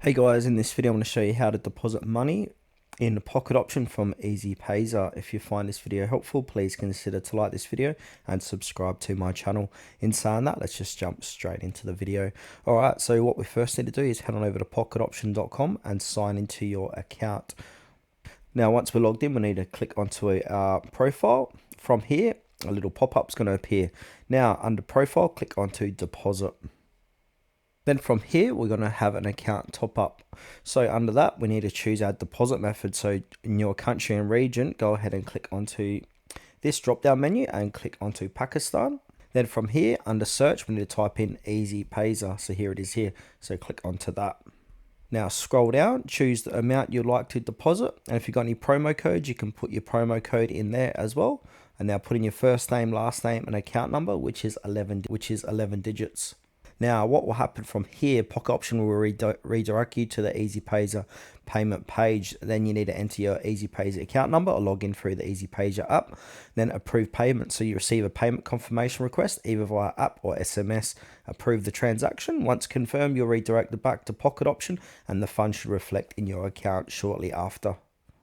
Hey guys, in this video I'm going to show you how to deposit money in the pocket option from Easypaisa. If you find this video helpful, please consider to like this video and subscribe to my channel. In saying that, let's just jump straight into the video. Alright, so what we first need to do is head on over to pocketoption.com and sign into your account. Now once we're logged in, we need to click onto our profile. From here, a little pop-up is going to appear. Now under profile, click onto deposit. Then from here, we're going to have an account top up. So under that, we need to choose our deposit method. So in your country and region, go ahead and click onto this drop down menu and click onto Pakistan. Then from here, under search, we need to type in Easypaisa. So here it is here. So click onto that. Now scroll down, choose the amount you'd like to deposit. And if you've got any promo codes, you can put your promo code in there as well. And now put in your first name, last name, and account number, which is 11 digits. Now, what will happen from here, Pocket Option will redirect you to the Easypaisa payment page. Then you need to enter your Easypaisa account number or log in through the Easypaisa app. Then approve payment. So you receive a payment confirmation request either via app or SMS. Approve the transaction. Once confirmed, you're redirected back to Pocket Option and the funds should reflect in your account shortly after.